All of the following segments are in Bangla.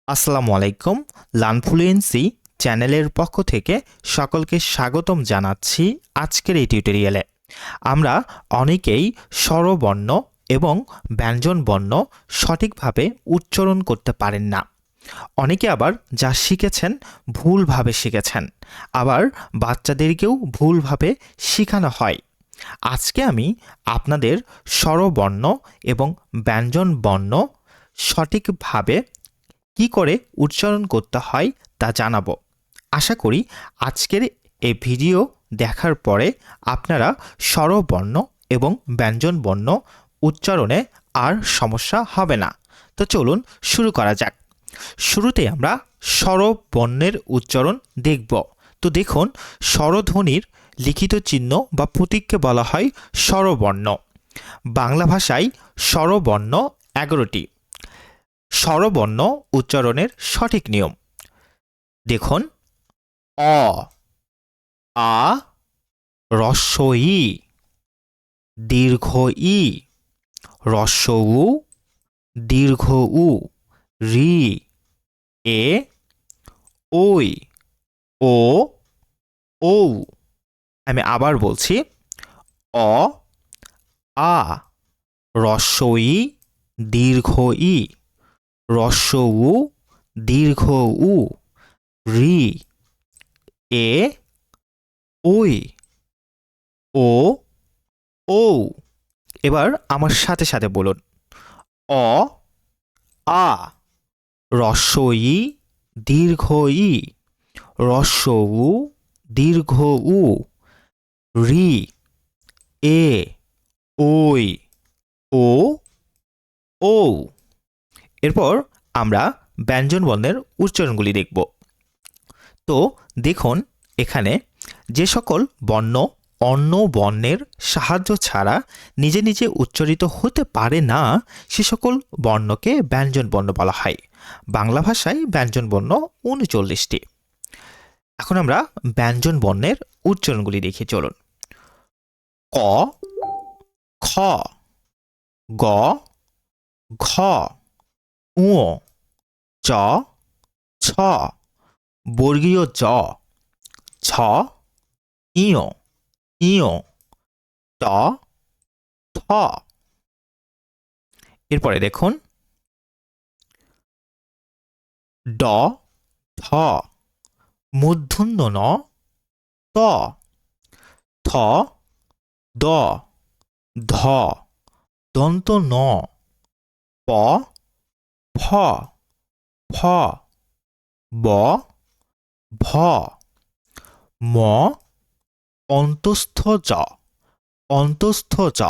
আসসালামু আলাইকুম। লার্নফ্লুয়েন্সি চ্যানেলের পক্ষ থেকে সকলকে স্বাগতম জানাচ্ছি। আজকের এই টিউটোরিয়ালে আমরা অনেকেই স্বরবর্ণ এবং ব্যঞ্জনবর্ণ সঠিকভাবে উচ্চারণ করতে পারেন না। অনেকে আবার যা শিখেছেন ভুলভাবে শিখেছেন, আবার বাচ্চাদেরকেও ভুলভাবে শেখানো হয়। আজকে আমি আপনাদের স্বরবর্ণ এবং ব্যঞ্জনবর্ণ সঠিকভাবে কি করে উচ্চারণ করতে হয় তা জানাবো। আশা করি আজকের এই ভিডিও দেখার পরে আপনারা স্বরবর্ণ এবং ব্যঞ্জনবর্ণ উচ্চারণে আর সমস্যা হবে না। তো চলুন শুরু করা যাক। শুরুতেই আমরা স্বরবর্ণের উচ্চারণ দেখব। তো দেখুন, স্বরধ্বনির লিখিত চিহ্ন বা প্রতীককে বলা হয় স্বরবর্ণ। বাংলা ভাষায় স্বরবর্ণ 11টি। স্বরবর্ণ উচ্চারণের সঠিক নিয়ম দেখুন: অ, আ, হ্রস্ব ই, দীর্ঘ ই, হ্রস্ব উ, দীর্ঘ উ, রি, এ, ওই, ও, ঔ। আমি আবার বলছি: অ, আ, হ্রস্ব ই, দীর্ঘ ই, হ্রস্ব উ, দীর্ঘ উ, রি, এ, ওই, ও, ঔ। এবার আমার সাথে সাথে বলুন: অ, আ, হ্রস্ব ই, দীর্ঘ ই, হ্রস্ব উ, দীর্ঘ উ, রি, এ, ওই, ও, ঔ। এরপর আমরা ব্যঞ্জনবর্ণের উচ্চারণগুলি দেখব। তো দেখুন, এখানে যে সকল বর্ণ অন্য বর্ণের সাহায্য ছাড়া নিজে নিজে উচ্চারিত হতে পারে না, সে সকল বর্ণকে ব্যঞ্জনবর্ণ বলা হয়। বাংলা ভাষায় ব্যঞ্জনবর্ণ 39টি। এখন আমরা ব্যঞ্জনবর্ণের উচ্চারণগুলি দেখি, চলুন। ক, খ, গ, ঘ, ঙ, চ, ছ, বর্গীয় জ, ছ, ইয়, ইয়, ট, থ। এরপরে দেখুন: ড, ধ, মূর্ধন্য ন, ত, থ, দ, ধ, দন্ত ন, প, ফ, ফ, ব, ভ, ম, অন্তস্থ জ, অন্তস্থ জ,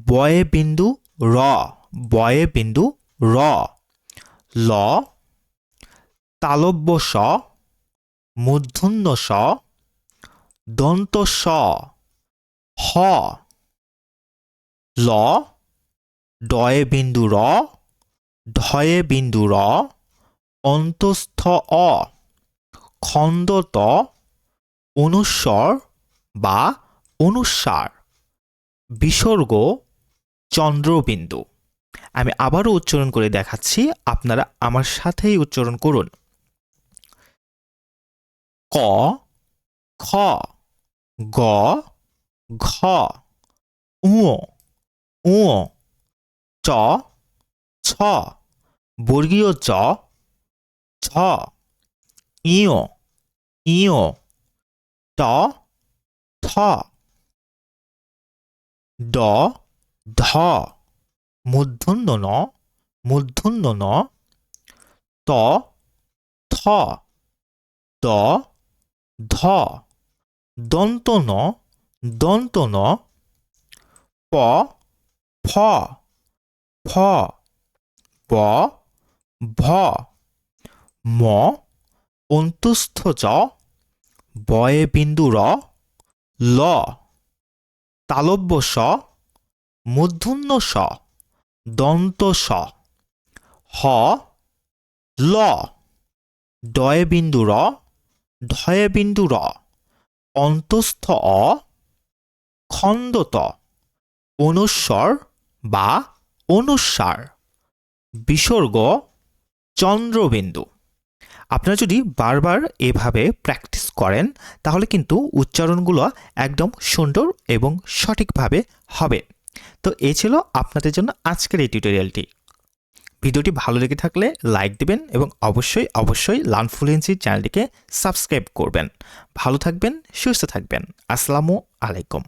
বয়ে বিন্দু র, বয়ে বিন্দু র, ল, তালব্য স, মূর্ধন্য স, দন্ত স, হ, ল, ডয়ে বিন্দু র, ঢয়ে বিন্দু র, অন্তস্থ অ, খন্ড ত, অনুস্বর বা অনুস্বার, বিসর্গ, চন্দ্রবিন্দু। আমি আবারও উচ্চারণ করে দেখাচ্ছি, আপনারা আমার সাথেই উচ্চারণ করুন। ক, খ, গ, ঘ, ঙ, ঙ, চ, ছ, বর্গীয় জ, ঝ, ইয়, ইয়, ট, থ, ড, ধ, মূর্ধন্য ন, মূর্ধন্য ন, ত, থ, দ, ধ, দন্ত ন, দন্ত ন, প, ফ, ফ, ব, ভ, ম, অন্তস্থ জ, বয়ে বিন্দু র, ল, তালব্য স, মূর্ধন্য স, দন্ত স, হ, ল, ডয়ে বিন্দু র, ঢয়ে বিন্দু র, অন্তস্থ অ, খন্ড ত, অনুস্বর বা অনুস্বার, বিসর্গ, চন্দ্রবিন্দু। আপনারা যদি বারবার এভাবে প্র্যাকটিস করেন তাহলে কিন্তু উচ্চারণগুলো একদম সুন্দর এবং সঠিকভাবে হবে। তো এই ছিল আপনাদের জন্য আজকের এই টিউটোরিয়ালটি। ভিডিওটি ভালো লেগে থাকলে লাইক দিবেন এবং অবশ্যই লার্ন ফ্লুয়েন্সি চ্যানেলটিকে সাবস্ক্রাইব করবেন। ভালো থাকবেন, সুস্থ থাকবেন। আসসালামু আলাইকুম।